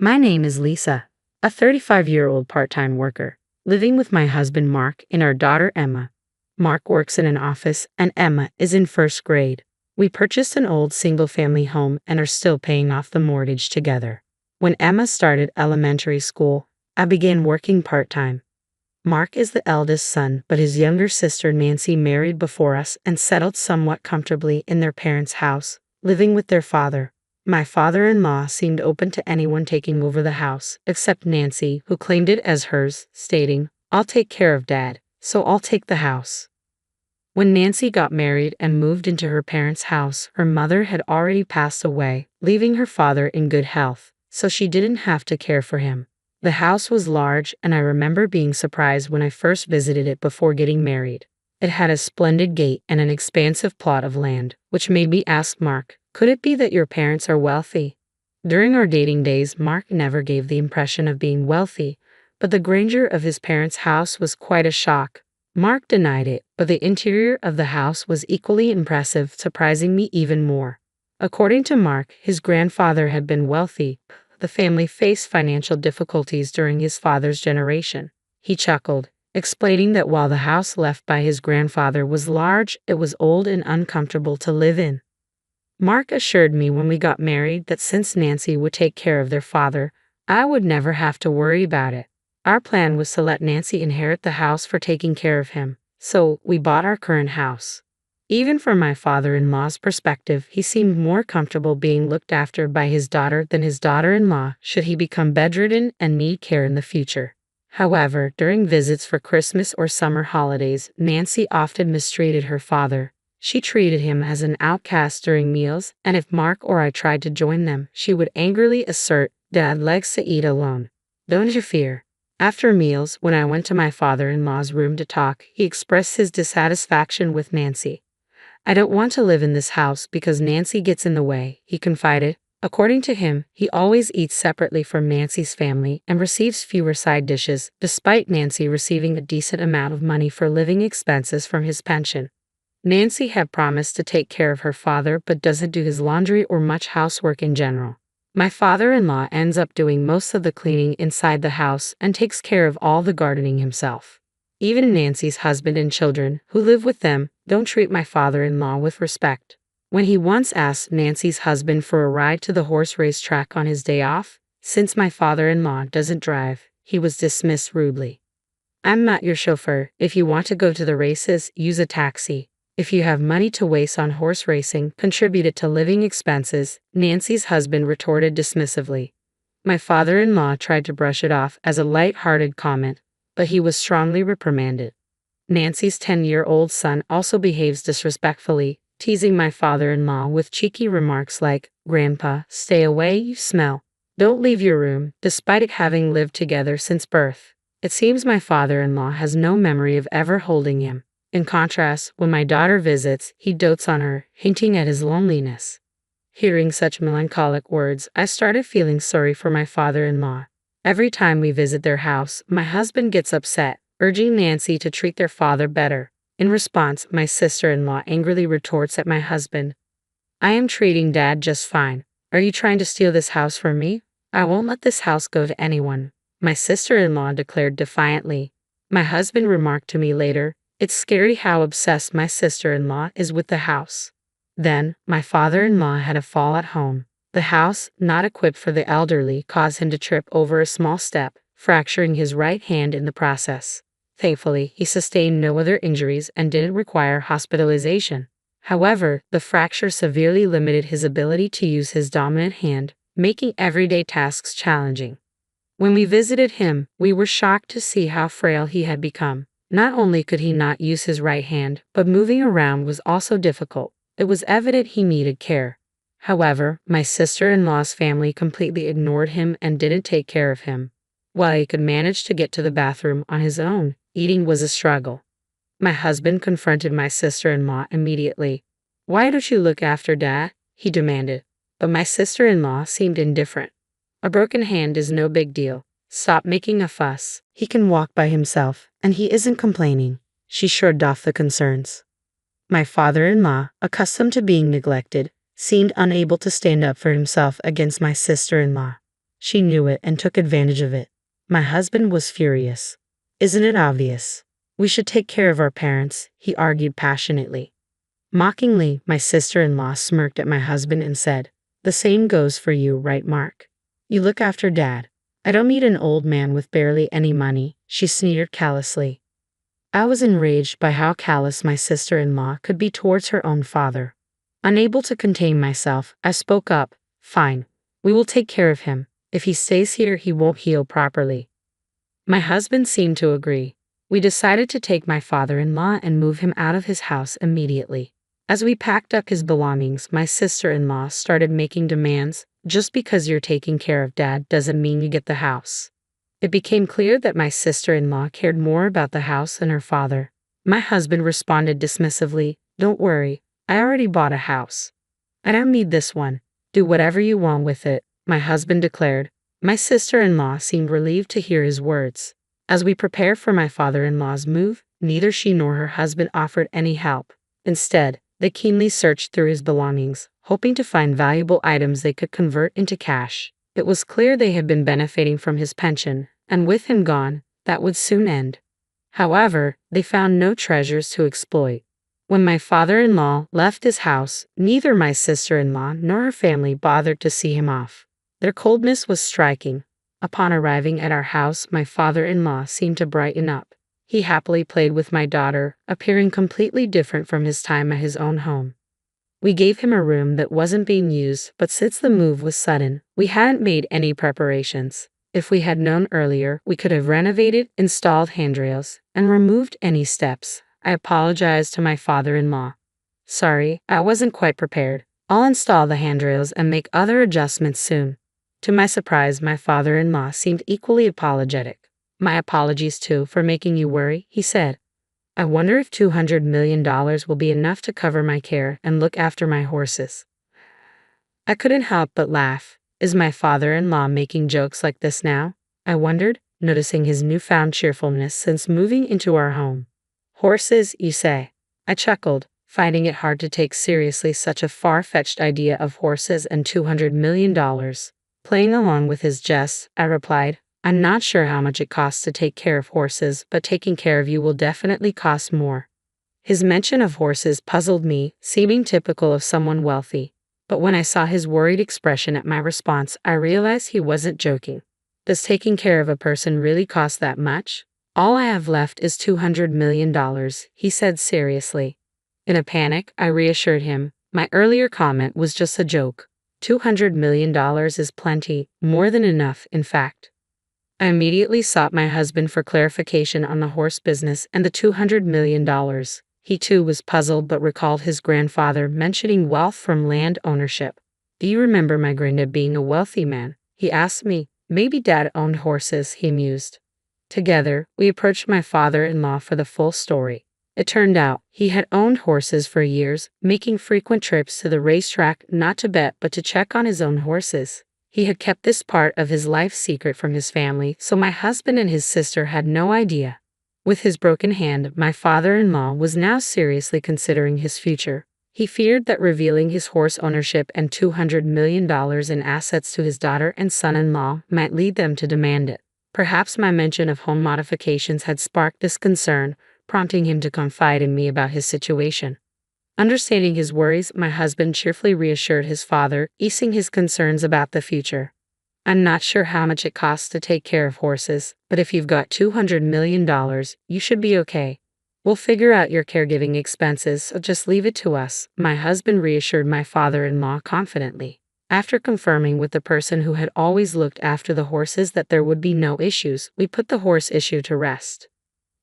My name is Lisa, a 35-year-old part-time worker, living with my husband Mark and our daughter Emma. Mark works in an office and Emma is in first grade. We purchased an old single-family home and are still paying off the mortgage together. When Emma started elementary school, I began working part-time. Mark is the eldest son, but his younger sister Nancy married before us and settled somewhat comfortably in their parents' house, living with their father. My father-in-law seemed open to anyone taking over the house, except Nancy, who claimed it as hers, stating, "I'll take care of Dad, so I'll take the house." When Nancy got married and moved into her parents' house, her mother had already passed away, leaving her father in good health, so she didn't have to care for him. The house was large, and I remember being surprised when I first visited it before getting married. It had a splendid gate and an expansive plot of land, which made me ask Mark, "Could it be that your parents are wealthy?" During our dating days, Mark never gave the impression of being wealthy, but the grandeur of his parents' house was quite a shock. Mark denied it, but the interior of the house was equally impressive, surprising me even more. According to Mark, his grandfather had been wealthy. The family faced financial difficulties during his father's generation. He chuckled, explaining that while the house left by his grandfather was large, it was old and uncomfortable to live in. Mark assured me when we got married that since Nancy would take care of their father, I would never have to worry about it. Our plan was to let Nancy inherit the house for taking care of him, so we bought our current house. Even from my father-in-law's perspective, he seemed more comfortable being looked after by his daughter than his daughter-in-law should he become bedridden and need care in the future. However, during visits for Christmas or summer holidays, Nancy often mistreated her father. She treated him as an outcast during meals, and if Mark or I tried to join them, she would angrily assert, "Dad likes to eat alone. Don't you fear." After meals, when I went to my father-in-law's room to talk, he expressed his dissatisfaction with Nancy. "I don't want to live in this house because Nancy gets in the way," he confided. According to him, he always eats separately from Nancy's family and receives fewer side dishes, despite Nancy receiving a decent amount of money for living expenses from his pension. Nancy had promised to take care of her father but doesn't do his laundry or much housework in general. My father-in-law ends up doing most of the cleaning inside the house and takes care of all the gardening himself. Even Nancy's husband and children, who live with them, don't treat my father-in-law with respect. When he once asked Nancy's husband for a ride to the horse race track on his day off, since my father-in-law doesn't drive, he was dismissed rudely. "I'm not your chauffeur. If you want to go to the races, use a taxi. If you have money to waste on horse racing, contribute it to living expenses," Nancy's husband retorted dismissively. My father-in-law tried to brush it off as a light-hearted comment, but he was strongly reprimanded. Nancy's 10-year-old son also behaves disrespectfully, teasing my father-in-law with cheeky remarks like, "Grandpa, stay away, you smell. Don't leave your room," despite it having lived together since birth. It seems my father-in-law has no memory of ever holding him. In contrast, when my daughter visits, he dotes on her, hinting at his loneliness. Hearing such melancholic words, I started feeling sorry for my father-in-law. Every time we visit their house, my husband gets upset, urging Nancy to treat their father better. In response, my sister-in-law angrily retorts at my husband, "I am treating Dad just fine. Are you trying to steal this house from me? I won't let this house go to anyone," my sister-in-law declared defiantly. My husband remarked to me later, "It's scary how obsessed my sister-in-law is with the house." Then, my father-in-law had a fall at home. The house, not equipped for the elderly, caused him to trip over a small step, fracturing his right hand in the process. Thankfully, he sustained no other injuries and didn't require hospitalization. However, the fracture severely limited his ability to use his dominant hand, making everyday tasks challenging. When we visited him, we were shocked to see how frail he had become. Not only could he not use his right hand, but moving around was also difficult. It was evident he needed care. However, my sister-in-law's family completely ignored him and didn't take care of him. While he could manage to get to the bathroom on his own, eating was a struggle. My husband confronted my sister-in-law immediately. "Why don't you look after Dad?" he demanded. But my sister-in-law seemed indifferent. "A broken hand is no big deal. Stop making a fuss. He can walk by himself, and he isn't complaining." She shrugged off the concerns. My father-in-law, accustomed to being neglected, seemed unable to stand up for himself against my sister-in-law. She knew it and took advantage of it. My husband was furious. Isn't it obvious? We should take care of our parents, he argued passionately. Mockingly, my sister-in-law smirked at my husband and said, "The same goes for you, right, Mark? You look after Dad. I don't need an old man with barely any money," she sneered callously. I was enraged by how callous my sister-in-law could be towards her own father. Unable to contain myself, I spoke up. "Fine. We will take care of him. If he stays here, he won't heal properly." My husband seemed to agree. We decided to take my father-in-law and move him out of his house immediately. As we packed up his belongings, my sister-in-law started making demands. "Just because you're taking care of Dad doesn't mean you get the house." It became clear that my sister-in-law cared more about the house than her father. My husband responded dismissively, "Don't worry, I already bought a house. I don't need this one. Do whatever you want with it," my husband declared. My sister-in-law seemed relieved to hear his words. As we prepared for my father-in-law's move, neither she nor her husband offered any help. Instead, they keenly searched through his belongings, hoping to find valuable items they could convert into cash. It was clear they had been benefiting from his pension, and with him gone, that would soon end. However, they found no treasures to exploit. When my father-in-law left his house, neither my sister-in-law nor her family bothered to see him off. Their coldness was striking. Upon arriving at our house, my father-in-law seemed to brighten up. He happily played with my daughter, appearing completely different from his time at his own home. We gave him a room that wasn't being used, but since the move was sudden, we hadn't made any preparations. If we had known earlier, we could have renovated, installed handrails, and removed any steps. I apologized to my father-in-law. "Sorry, I wasn't quite prepared. I'll install the handrails and make other adjustments soon." To my surprise, my father-in-law seemed equally apologetic. "My apologies too for making you worry," he said. "I wonder if $200 million will be enough to cover my care and look after my horses." I couldn't help but laugh. Is my father-in-law making jokes like this now? I wondered, noticing his newfound cheerfulness since moving into our home. "Horses, you say?" I chuckled, finding it hard to take seriously such a far-fetched idea of horses and $200 million. Playing along with his jests, I replied, "I'm not sure how much it costs to take care of horses, but taking care of you will definitely cost more." His mention of horses puzzled me, seeming typical of someone wealthy. But when I saw his worried expression at my response, I realized he wasn't joking. Does taking care of a person really cost that much? "All I have left is $200 million, he said seriously. In a panic, I reassured him. My earlier comment was just a joke. $200 million is plenty, more than enough, in fact. I immediately sought my husband for clarification on the horse business and the $200 million. He too was puzzled but recalled his grandfather mentioning wealth from land ownership. "Do you remember my granddad being a wealthy man?" he asked me. "Maybe Dad owned horses," he mused. Together, we approached my father-in-law for the full story. It turned out he had owned horses for years, making frequent trips to the racetrack not to bet but to check on his own horses. He had kept this part of his life secret from his family, so my husband and his sister had no idea. With his broken hand, my father-in-law was now seriously considering his future. He feared that revealing his horse ownership and $200 million in assets to his daughter and son-in-law might lead them to demand it. Perhaps my mention of home modifications had sparked this concern, prompting him to confide in me about his situation. Understanding his worries, my husband cheerfully reassured his father, easing his concerns about the future. "I'm not sure how much it costs to take care of horses, but if you've got $200 million, you should be okay. We'll figure out your caregiving expenses, so just leave it to us," my husband reassured my father-in-law confidently. After confirming with the person who had always looked after the horses that there would be no issues, we put the horse issue to rest.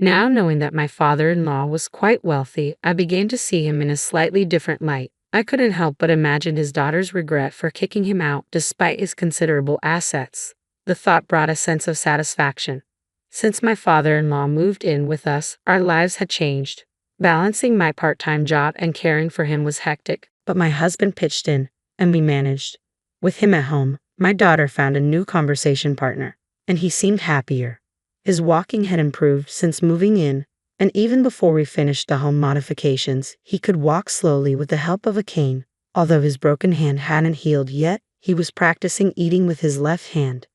Now knowing that my father-in-law was quite wealthy, I began to see him in a slightly different light. I couldn't help but imagine his daughter's regret for kicking him out despite his considerable assets. The thought brought a sense of satisfaction. Since my father-in-law moved in with us, our lives had changed. Balancing my part-time job and caring for him was hectic, but my husband pitched in, and we managed. With him at home, my daughter found a new conversation partner, and he seemed happier. His walking had improved since moving in, and even before we finished the home modifications, he could walk slowly with the help of a cane. Although his broken hand hadn't healed yet, he was practicing eating with his left hand.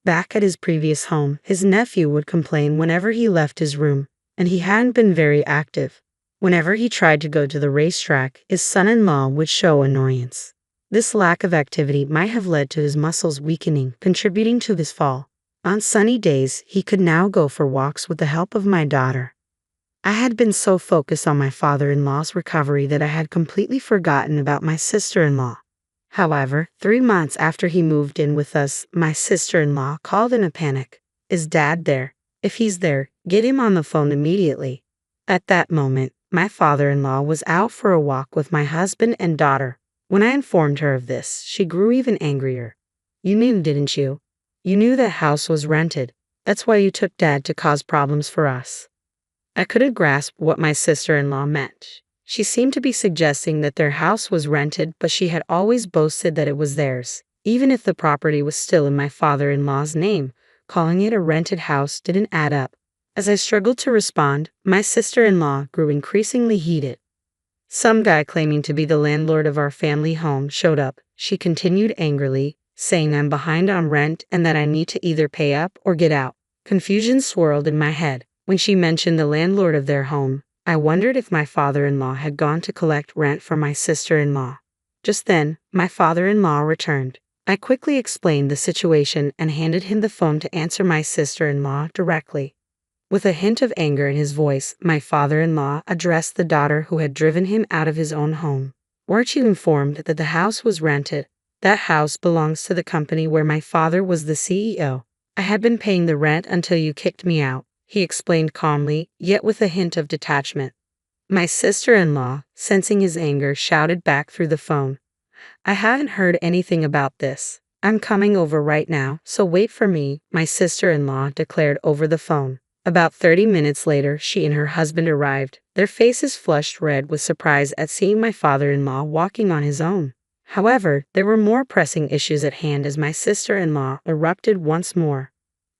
Back at his previous home, his nephew would complain whenever he left his room, and he hadn't been very active. Whenever he tried to go to the racetrack, his son-in-law would show annoyance. This lack of activity might have led to his muscles weakening, contributing to his fall. On sunny days, he could now go for walks with the help of my daughter. I had been so focused on my father-in-law's recovery that I had completely forgotten about my sister-in-law. However, 3 months after he moved in with us, my sister-in-law called in a panic. "Is Dad there? If he's there, get him on the phone immediately." At that moment, my father-in-law was out for a walk with my husband and daughter. When I informed her of this, she grew even angrier. "You knew, didn't you? You knew that house was rented. That's why you took Dad to cause problems for us." I couldn't grasp what my sister-in-law meant. She seemed to be suggesting that their house was rented, but she had always boasted that it was theirs, even if the property was still in my father-in-law's name. Calling it a rented house didn't add up. As I struggled to respond, my sister-in-law grew increasingly heated. "Some guy claiming to be the landlord of our family home showed up," she continued angrily, saying I'm behind on rent and that I need to either pay up or get out. Confusion swirled in my head. When she mentioned the landlord of their home, I wondered if my father-in-law had gone to collect rent from my sister-in-law. Just then, my father-in-law returned. I quickly explained the situation and handed him the phone to answer my sister-in-law directly. With a hint of anger in his voice, my father-in-law addressed the daughter who had driven him out of his own home. "Weren't you informed that the house was rented? That house belongs to the company where my father was the CEO. I had been paying the rent until you kicked me out," he explained calmly, yet with a hint of detachment. My sister-in-law, sensing his anger, shouted back through the phone, "I haven't heard anything about this. I'm coming over right now, so wait for me," my sister-in-law declared over the phone. About 30 minutes later, she and her husband arrived, their faces flushed red with surprise at seeing my father-in-law walking on his own. However, there were more pressing issues at hand as my sister-in-law erupted once more.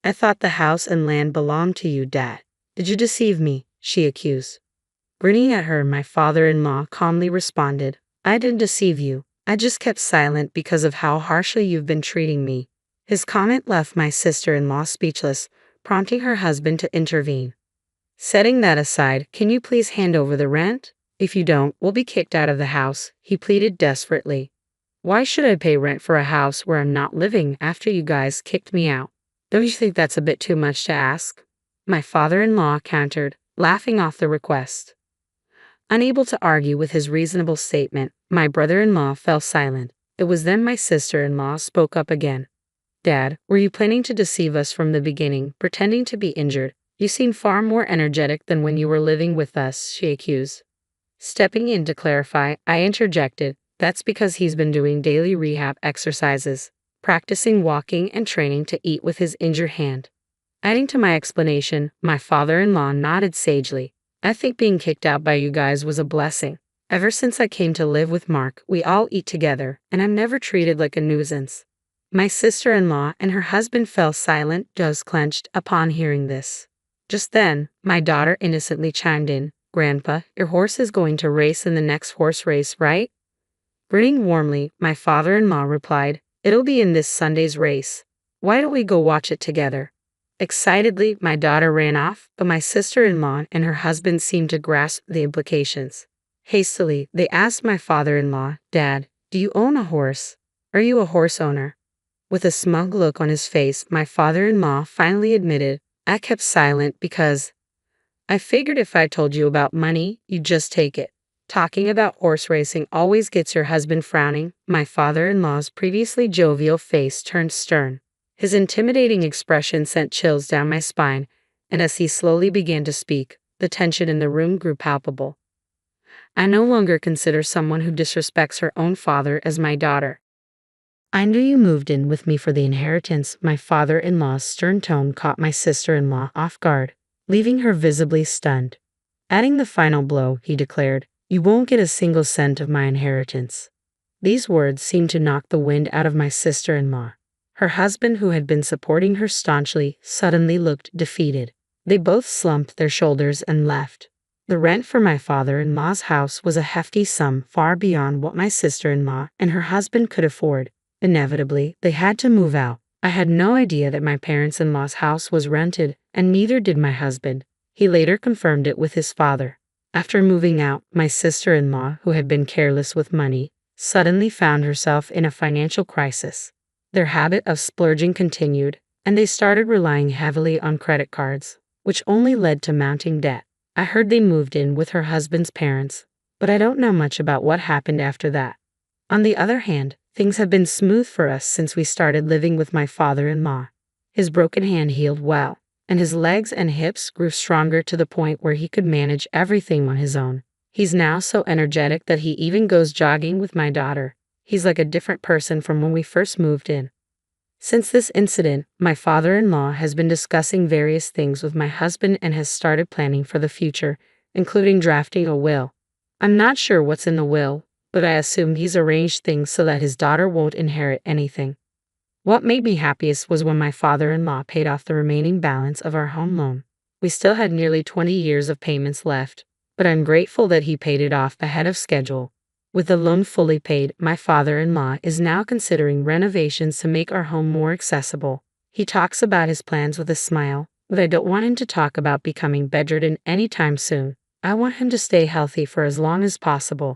"I thought the house and land belonged to you, Dad. Did you deceive me?" she accused. Grinning at her, my father-in-law calmly responded, "I didn't deceive you. I just kept silent because of how harshly you've been treating me." His comment left my sister-in-law speechless, prompting her husband to intervene. "Setting that aside, can you please hand over the rent? If you don't, we'll be kicked out of the house," he pleaded desperately. "Why should I pay rent for a house where I'm not living after you guys kicked me out? Don't you think that's a bit too much to ask?" My father-in-law countered, laughing off the request. Unable to argue with his reasonable statement, my brother-in-law fell silent. It was then my sister-in-law spoke up again. "Dad, were you planning to deceive us from the beginning, pretending to be injured? You seem far more energetic than when you were living with us," she accused. Stepping in to clarify, I interjected, "That's because he's been doing daily rehab exercises, practicing walking and training to eat with his injured hand." Adding to my explanation, my father-in-law nodded sagely. "I think being kicked out by you guys was a blessing. Ever since I came to live with Mark, we all eat together, and I'm never treated like a nuisance." My sister-in-law and her husband fell silent, jaws clenched, upon hearing this. Just then, my daughter innocently chimed in, "Grandpa, your horse is going to race in the next horse race, right?" Grinning warmly, my father-in-law replied, "It'll be in this Sunday's race. Why don't we go watch it together?" Excitedly, my daughter ran off, but my sister-in-law and her husband seemed to grasp the implications. Hastily, they asked my father-in-law, "Dad, do you own a horse? Are you a horse owner?" With a smug look on his face, my father-in-law finally admitted, "I kept silent because I figured if I told you about money, you'd just take it." Talking about horse racing always gets your husband frowning. My father-in-law's previously jovial face turned stern. His intimidating expression sent chills down my spine, and as he slowly began to speak, the tension in the room grew palpable. "I no longer consider someone who disrespects her own father as my daughter. I knew you moved in with me for the inheritance." My father-in-law's stern tone caught my sister-in-law off guard, leaving her visibly stunned. Adding the final blow, he declared, "You won't get a single cent of my inheritance." These words seemed to knock the wind out of my sister-in-law. Her husband, who had been supporting her staunchly, suddenly looked defeated. They both slumped their shoulders and left. The rent for my father-in-law's house was a hefty sum far beyond what my sister-in-law and her husband could afford. Inevitably, they had to move out. I had no idea that my parents-in-law's house was rented, and neither did my husband. He later confirmed it with his father. After moving out, my sister-in-law, who had been careless with money, suddenly found herself in a financial crisis. Their habit of splurging continued, and they started relying heavily on credit cards, which only led to mounting debt. I heard they moved in with her husband's parents, but I don't know much about what happened after that. On the other hand, things have been smooth for us since we started living with my father-in-law. His broken hand healed well, and his legs and hips grew stronger to the point where he could manage everything on his own. He's now so energetic that he even goes jogging with my daughter. He's like a different person from when we first moved in. Since this incident, my father-in-law has been discussing various things with my husband and has started planning for the future, including drafting a will. I'm not sure what's in the will, but I assume he's arranged things so that his daughter won't inherit anything. What made me happiest was when my father-in-law paid off the remaining balance of our home loan. We still had nearly 20 years of payments left, but I'm grateful that he paid it off ahead of schedule. With the loan fully paid, my father-in-law is now considering renovations to make our home more accessible. He talks about his plans with a smile, but I don't want him to talk about becoming bedridden anytime soon. I want him to stay healthy for as long as possible.